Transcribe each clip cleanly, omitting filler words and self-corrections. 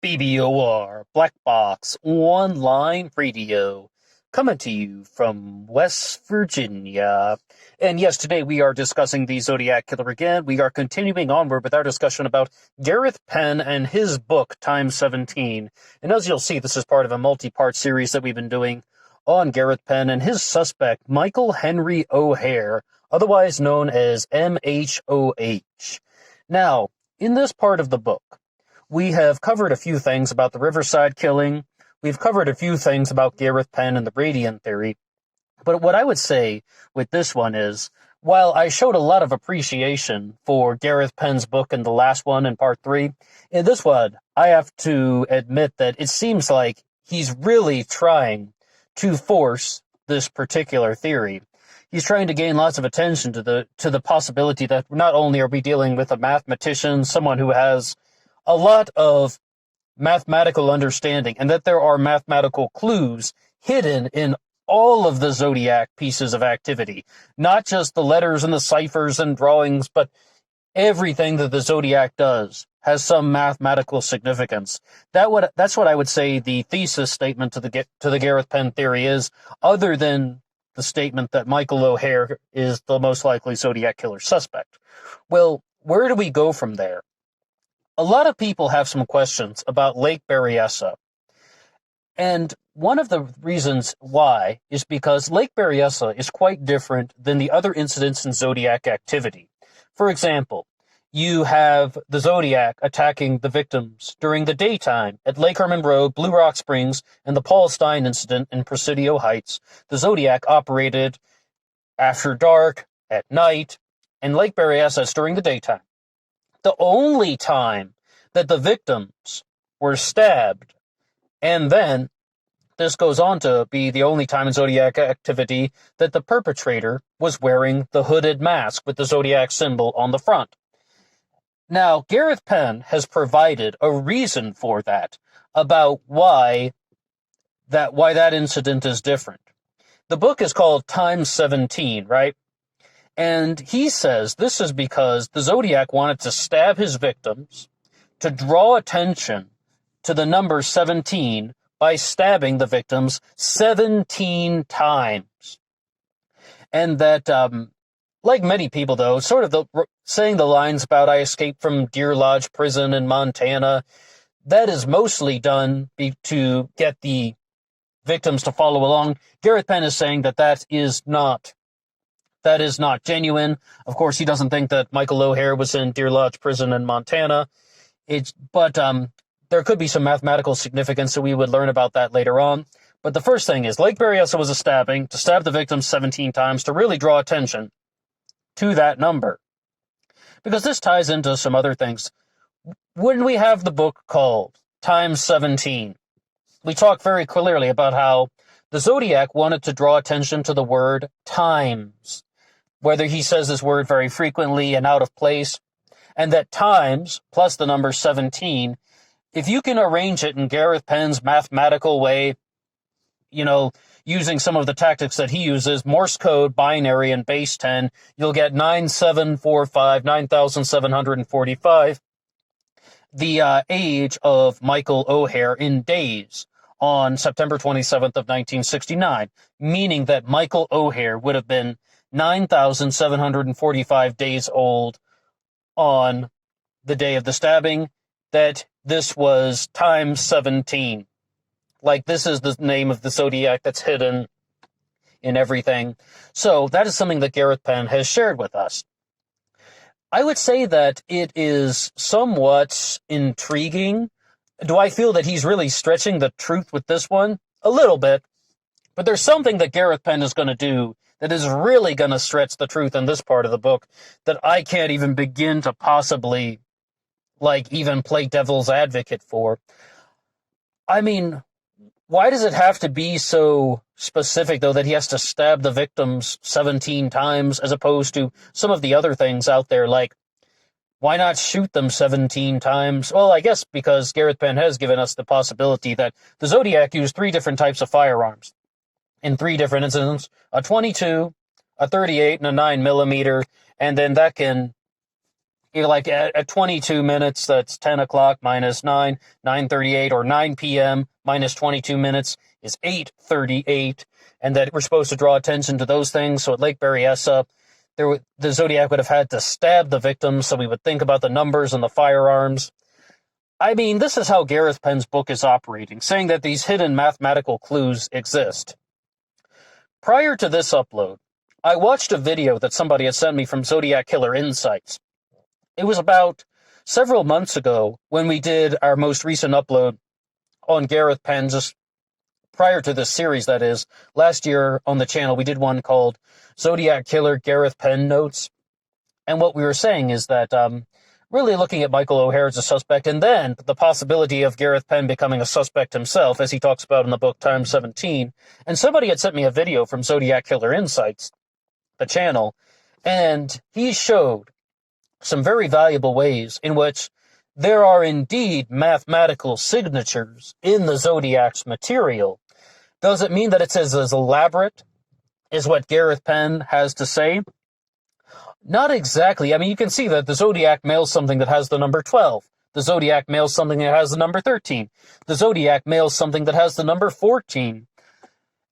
BBOR, Black Box Online Radio, coming to you from West Virginia. And yes, today we are discussing the Zodiac Killer again. We are continuing onward with our discussion about Gareth Penn and his book, Time 17. And as you'll see, this is part of a multi-part series that we've been doing on Gareth Penn and his suspect, Michael Henry O'Hare, otherwise known as MHOH. Now, in this part of the book, we have covered a few things about the Riverside killing. We've covered a few things about Gareth Penn and the Radiant Theory. But what I would say with this one is, while I showed a lot of appreciation for Gareth Penn's book in the last one in part 3, in this one, I have to admit that it seems like he's really trying to force this particular theory. He's trying to gain lots of attention to the possibility that not only are we dealing with a mathematician, someone who has a lot of mathematical understanding, and that there are mathematical clues hidden in all of the Zodiac pieces of activity. Not just the letters and the ciphers and drawings, but everything that the Zodiac does has some mathematical significance. That's what I would say the thesis statement to the Gareth Penn theory is, other than the statement that Michael O'Hare is the most likely Zodiac killer suspect. Well, where do we go from there? A lot of people have some questions about Lake Berryessa. And one of the reasons why is because Lake Berryessa is quite different than the other incidents in Zodiac activity. For example, you have the Zodiac attacking the victims during the daytime at Lake Herman Road, Blue Rock Springs, and the Paul Stein incident in Presidio Heights. The Zodiac operated after dark, at night, and Lake Berryessa is during the daytime. The only time that the victims were stabbed, and then this goes on to be the only time in Zodiac activity that the perpetrator was wearing the hooded mask with the Zodiac symbol on the front. Now, Gareth Penn has provided a reason for that, about why that incident is different. The book is called Time 17, right? And he says this is because the Zodiac wanted to stab his victims to draw attention to the number 17 by stabbing the victims 17 times. And that, like many people, though, sort of saying the lines about I escaped from Deer Lodge Prison in Montana, that is mostly done to get the victims to follow along. Gareth Penn is saying that is not genuine. Of course, he doesn't think that Michael O'Hare was in Deer Lodge Prison in Montana. But there could be some mathematical significance, so we would learn about that later on. But the first thing is, Lake Berryessa was a stabbing, to stab the victims 17 times, to really draw attention to that number. Because this ties into some other things. When we have the book called Time 17, we talk very clearly about how the Zodiac wanted to draw attention to the word times, whether he says this word very frequently and out of place, and that times plus the number 17, if you can arrange it in Gareth Penn's mathematical way, using some of the tactics that he uses, Morse code, binary, and base 10, you'll get 9745, 9745, the age of Michael O'Hare in days on September 27th of 1969, meaning that Michael O'Hare would have been 9,745 days old on the day of the stabbing, that this was time 17. Like, this is the name of the Zodiac that's hidden in everything. So that is something that Gareth Penn has shared with us. I would say that it is somewhat intriguing. Do I feel that he's really stretching the truth with this one? A little bit. But there's something that Gareth Penn is going to do that is really going to stretch the truth in this part of the book that I can't even begin to possibly, even play devil's advocate for. I mean, why does it have to be so specific, though, that he has to stab the victims 17 times as opposed to some of the other things out there, like, why not shoot them 17 times? Well, I guess because Gareth Penn has given us the possibility that the Zodiac used 3 different types of firearms in 3 different incidents: a 22, a 38, and a 9mm, and then that can Like at 22 minutes, that's 10 o'clock minus 9, 9:38, or 9 p.m. minus 22 minutes is 8:38, and that we're supposed to draw attention to those things. So at Lake Berryessa, the Zodiac would have had to stab the victim, so we would think about the numbers and the firearms. I mean, this is how Gareth Penn's book is operating, saying that these hidden mathematical clues exist. Prior to this upload, I watched a video that somebody had sent me from Zodiac Killer Insights. It was about several months ago when we did our most recent upload on Gareth Penn, just prior to this series, that is. Last year on the channel, we did one called Zodiac Killer Gareth Penn Notes. And what we were saying is that really looking at Michael O'Hare as a suspect, and then the possibility of Gareth Penn becoming a suspect himself, as he talks about in the book Time 17. And somebody had sent me a video from Zodiac Killer Insights, the channel, and he showed some very valuable ways in which there are indeed mathematical signatures in the Zodiac's material. Does it mean that it's as elaborate as what Gareth Penn has to say? Not exactly. I mean, you can see that the Zodiac mails something that has the number 12. The Zodiac mails something that has the number 13. The Zodiac mails something that has the number 14.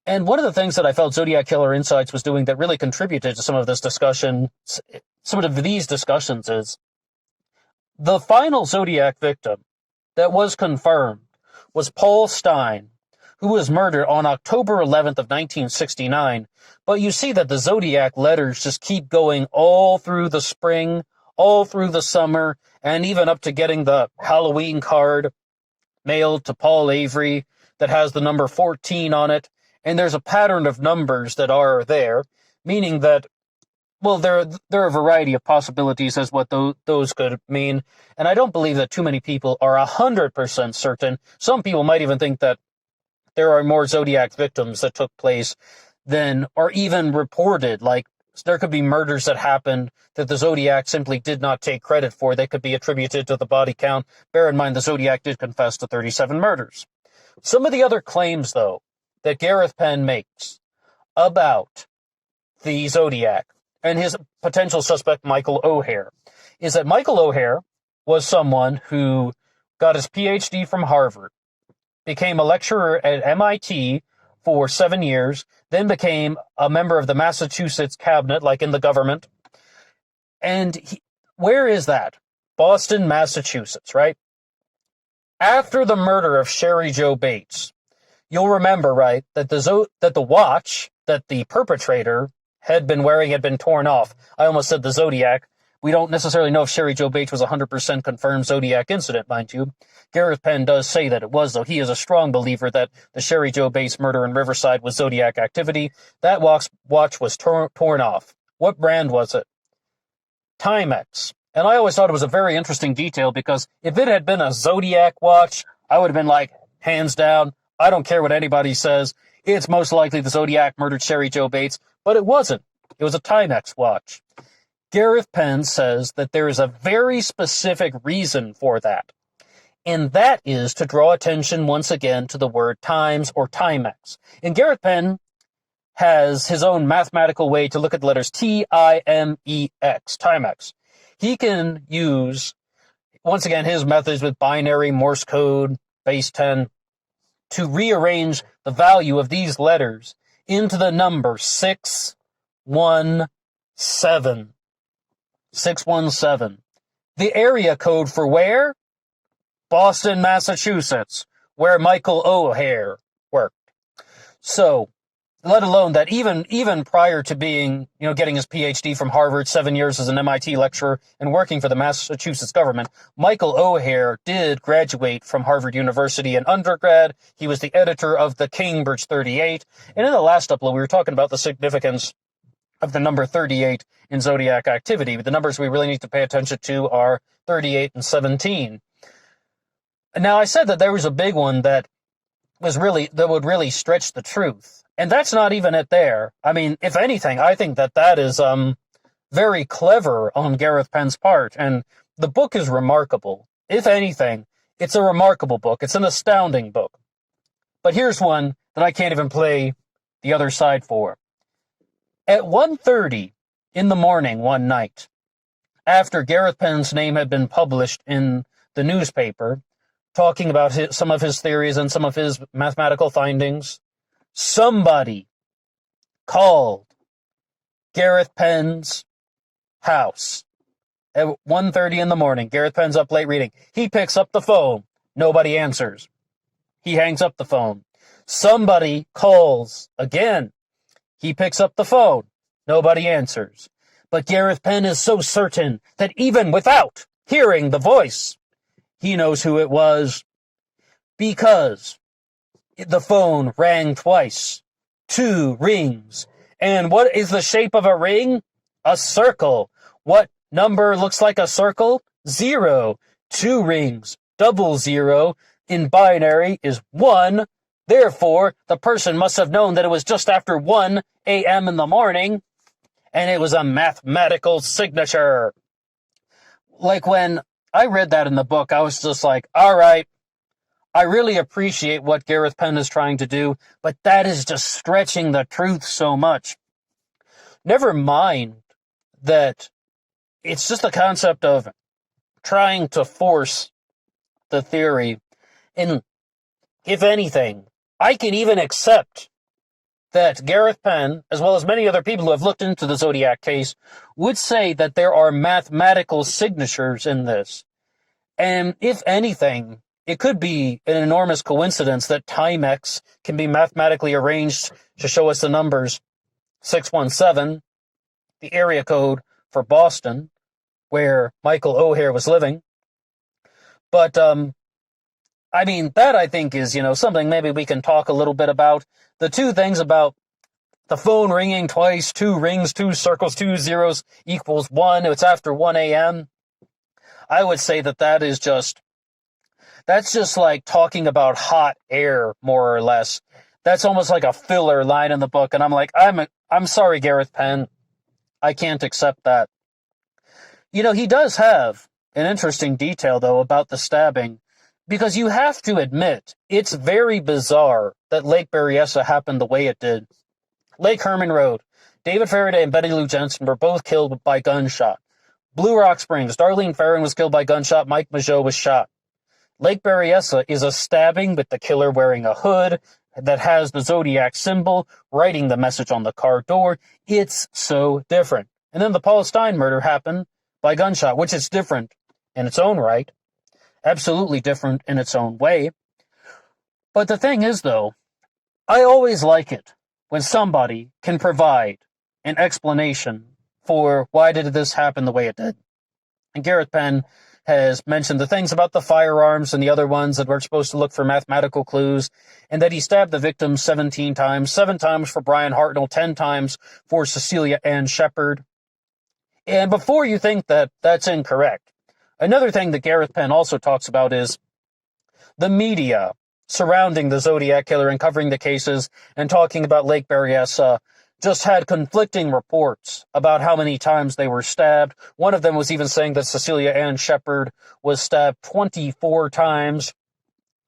And one of the things that I felt Zodiac Killer Insights was doing that really contributed to some of this discussion, some of these discussions, is the final Zodiac victim that was confirmed was Paul Stein, who was murdered on October 11th of 1969. But you see that the Zodiac letters just keep going all through the spring, all through the summer, and even up to getting the Halloween card mailed to Paul Avery that has the number 14 on it. And there's a pattern of numbers that are there, meaning that, well, there are a variety of possibilities as what those could mean. And I don't believe that too many people are 100% certain. Some people might even think that there are more Zodiac victims that took place than are even reported. Like, there could be murders that happened that the Zodiac simply did not take credit for. They could be attributed to the body count. Bear in mind, the Zodiac did confess to 37 murders. Some of the other claims, though, that Gareth Penn makes about the Zodiac and his potential suspect, Michael O'Hare, is that Michael O'Hare was someone who got his PhD from Harvard, became a lecturer at MIT for 7 years, then became a member of the Massachusetts cabinet, like in the government. And where is that? Boston, Massachusetts, right? After the murder of Sherry Jo Bates, you'll remember, right, that the watch that the perpetrator had been wearing had been torn off. I almost said the Zodiac. We don't necessarily know if Sherry Jo Bates was a 100% confirmed Zodiac incident, mind you. Gareth Penn does say that it was, though. He is a strong believer that the Sherry Jo Bates murder in Riverside was Zodiac activity. That watch was torn off. What brand was it? Timex. And I always thought it was a very interesting detail, because if it had been a Zodiac watch, I would have been like, hands down, I don't care what anybody says. It's most likely the Zodiac murdered Sherry Jo Bates, but it wasn't. It was a Timex watch. Gareth Penn says that there is a very specific reason for that, and that is to draw attention once again to the word times or Timex. And Gareth Penn has his own mathematical way to look at the letters T-I-M-E-X, Timex. He can use, once again, his methods with binary, Morse code, base 10, to rearrange the value of these letters into the number 617. 617. The area code for where? Boston, Massachusetts, where Michael O'Hare worked. So, let alone that even prior to being, getting his PhD from Harvard, 7 years as an MIT lecturer, and working for the Massachusetts government, Michael O'Hare did graduate from Harvard University in undergrad. He was the editor of the Cambridge 38. And in the last upload, we were talking about the significance of the number 38 in Zodiac activity. But the numbers we really need to pay attention to are 38 and 17. Now, I said that there was a big one that would really stretch the truth. And that's not even it there. I mean, if anything, I think that is very clever on Gareth Penn's part. And the book is remarkable. If anything, it's a remarkable book. It's an astounding book. But here's one that I can't even play the other side for. At 1:30 in the morning one night, after Gareth Penn's name had been published in the newspaper, talking about some of his theories and some of his mathematical findings, somebody called Gareth Penn's house at 1:30 in the morning. Gareth Penn's up late reading. He picks up the phone. Nobody answers. He hangs up the phone. Somebody calls again. He picks up the phone. Nobody answers. But Gareth Penn is so certain that even without hearing the voice, he knows who it was, because the phone rang twice. 2 rings. And what is the shape of a ring? A circle. What number looks like a circle? 0. 2 rings. 00 in binary is 1. Therefore, the person must have known that it was just after 1 a.m. in the morning, and it was a mathematical signature. Like, when I read that in the book, I was just like, all right, I really appreciate what Gareth Penn is trying to do, but that is just stretching the truth so much. Never mind that it's just the concept of trying to force the theory. And if anything, I can even accept that Gareth Penn, as well as many other people who have looked into the Zodiac case, would say that there are mathematical signatures in this. And if anything, it could be an enormous coincidence that Timex can be mathematically arranged to show us the numbers 617, the area code for Boston, where Michael O'Hare was living. But, I mean, that I think is, something maybe we can talk a little bit about. The two things about the phone ringing twice, 2 rings, 2 circles, 2 zeros equals 1. It's after 1 a.m. I would say that's just like talking about hot air, more or less. That's almost like a filler line in the book. And I'm like, I'm sorry, Gareth Penn. I can't accept that. He does have an interesting detail, though, about the stabbing, because you have to admit, it's very bizarre that Lake Berryessa happened the way it did. Lake Herman Road, David Faraday and Betty Lou Jensen were both killed by gunshot. Blue Rock Springs, Darlene Ferrin was killed by gunshot, Mike Mageau was shot. Lake Berryessa is a stabbing with the killer wearing a hood that has the Zodiac symbol, writing the message on the car door. It's so different. And then the Paul Stein murder happened by gunshot, which is different in its own right. Absolutely different in its own way. But the thing is, though, I always like it when somebody can provide an explanation for why did this happen the way it did. And Gareth Penn has mentioned the things about the firearms and the other ones that we're supposed to look for mathematical clues, and that he stabbed the victim 17 times, 7 times for Brian Hartnell, 10 times for Cecilia Ann Shepard. And before you think that that's incorrect, another thing that Gareth Penn also talks about is the media surrounding the Zodiac killer and covering the cases and talking about Lake Berryessa just had conflicting reports about how many times they were stabbed. One of them was even saying that Cecilia Ann Shepard was stabbed 24 times.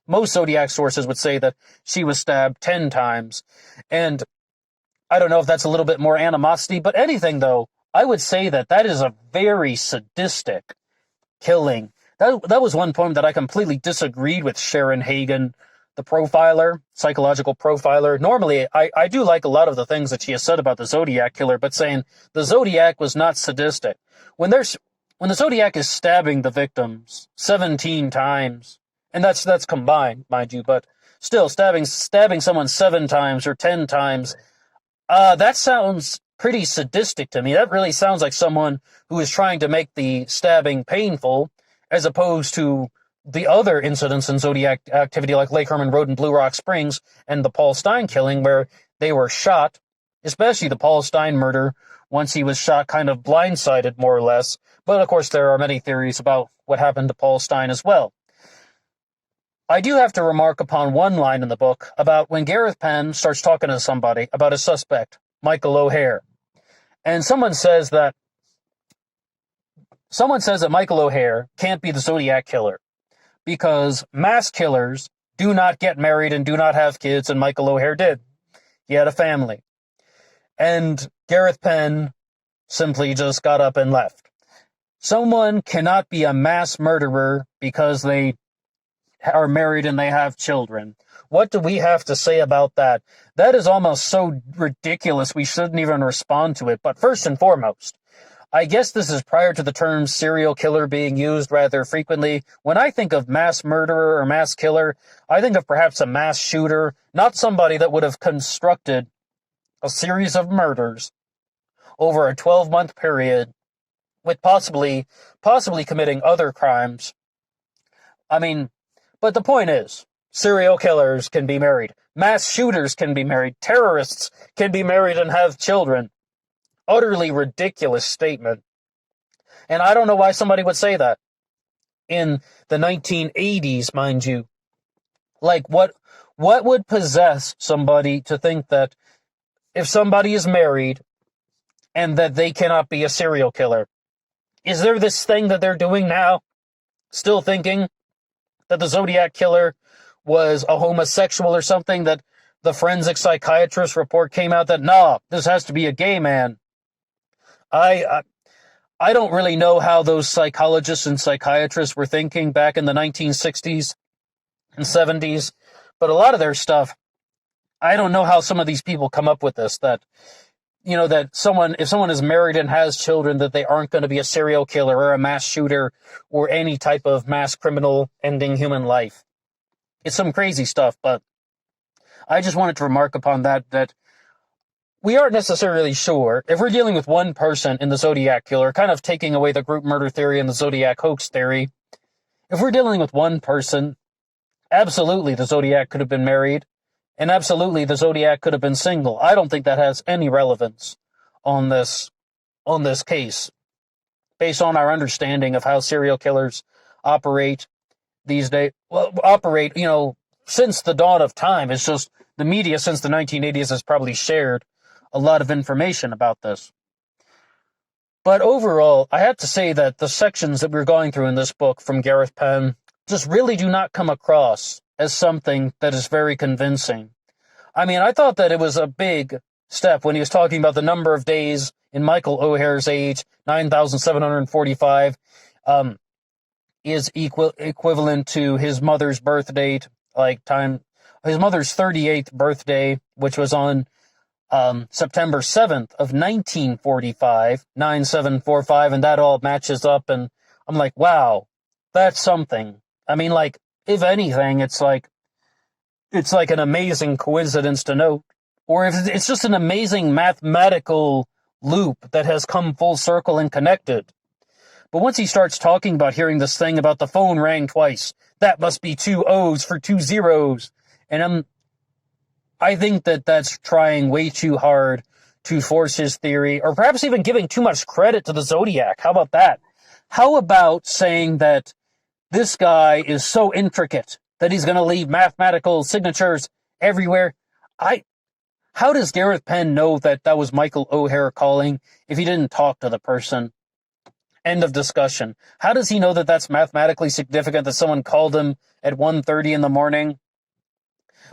Most Zodiac sources would say that she was stabbed 10 times. And I don't know if that's a little bit more animosity, but anything, though, I would say that is a very sadistic killing. That was one point that I completely disagreed with Sharon Hagan, the profiler, psychological profiler. Normally, I do like a lot of the things that she has said about the Zodiac killer, but saying the Zodiac was not sadistic. When the Zodiac is stabbing the victims 17 times, and that's combined, mind you, but still, stabbing someone 7 times or 10 times, that sounds pretty sadistic to me. That really sounds like someone who is trying to make the stabbing painful, as opposed to the other incidents in Zodiac activity like Lake Herman Road and Blue Rock Springs and the Paul Stein killing, where they were shot, especially the Paul Stein murder, once he was shot kind of blindsided, more or less. But of course, there are many theories about what happened to Paul Stein as well. I do have to remark upon one line in the book about when Gareth Penn starts talking to somebody about a suspect, Michael O'Hare. And someone says that Michael O'Hare can't be the Zodiac killer because mass killers do not get married and do not have kids, and Michael O'Hare did. He had a family. And Gareth Penn simply just got up and left. Someone cannot be a mass murderer because they are married and they have children. What do we have to say about that? That is almost so ridiculous we shouldn't even respond to it. But first and foremost, I guess this is prior to the term serial killer being used rather frequently. When I think of mass murderer or mass killer, I think of perhaps a mass shooter, not somebody that would have constructed a series of murders over a 12-month period with possibly committing other crimes. I mean, but the point is, serial killers can be married. Mass shooters can be married. Terrorists can be married and have children. Utterly ridiculous statement. And I don't know why somebody would say that. In the 1980s, mind you. Like, what would possess somebody to think that if somebody is married and that they cannot be a serial killer? Is there this thing that they're doing now? Still thinking that the Zodiac killer was a homosexual or something, that the forensic psychiatrist report came out that, nah, this has to be a gay man. I don't really know how those psychologists and psychiatrists were thinking back in the 1960s and 70s, but a lot of their stuff, I don't know how some of these people come up with this, that, you know, that if someone is married and has children, that they aren't going to be a serial killer or a mass shooter or any type of mass criminal ending human life. It's some crazy stuff, but I just wanted to remark upon that we aren't necessarily sure if we're dealing with one person in the Zodiac killer, kind of taking away the group murder theory and the Zodiac hoax theory. If we're dealing with one person, absolutely the Zodiac could have been married, and absolutely the Zodiac could have been single. I don't think that has any relevance on this case, based on our understanding of how serial killers operate these days. Well, since the dawn of time. It's just the media since the 1980s has probably shared a lot of information about this. But overall, I have to say that the sections that we're going through in this book from Gareth Penn just really do not come across as something that is very convincing. I mean, I thought that it was a big step when he was talking about the number of days in Michael O'Hare's age, 9,745, is equivalent to his mother's birth date, his mother's 38th birthday, which was on September 7th of 1945, 9745, and that all matches up, and I'm like, wow, that's something. I mean, like, if anything, it's like an amazing coincidence to note, or if it's just an amazing mathematical loop that has come full circle and connected. But once he starts talking about hearing this thing about the phone rang twice, that must be 2 O's for 2 zeros, and I think that that's trying way too hard to force his theory, or perhaps even giving too much credit to the Zodiac. How about that? How about saying that this guy is so intricate that he's going to leave mathematical signatures everywhere? How does Gareth Penn know that that was Michael O'Hare calling if he didn't talk to the person? End of discussion. How does he know that that's mathematically significant that someone called him at 1:30 in the morning?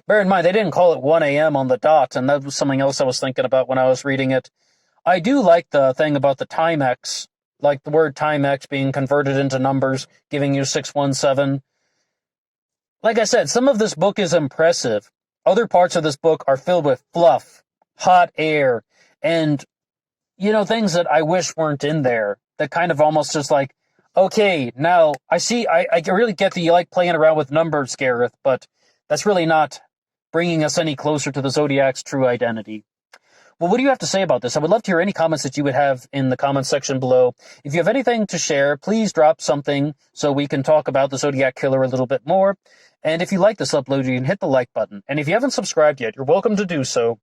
Bear in mind, they didn't call it 1 a.m. on the dot, and that was something else I was thinking about when I was reading it. I do like the thing about the Timex, like the word Timex being converted into numbers, giving you 617. Like I said, some of this book is impressive. Other parts of this book are filled with fluff, hot air, and, things that I wish weren't in there. That kind of almost just like, okay, now, I really get that you like playing around with numbers, Gareth, but that's really not bringing us any closer to the Zodiac's true identity. Well, what do you have to say about this? I would love to hear any comments that you would have in the comments section below. If you have anything to share, please drop something so we can talk about the Zodiac Killer a little bit more. And if you like this upload, you can hit the like button. And if you haven't subscribed yet, you're welcome to do so.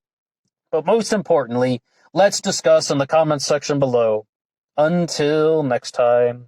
But most importantly, let's discuss in the comments section below. Until next time.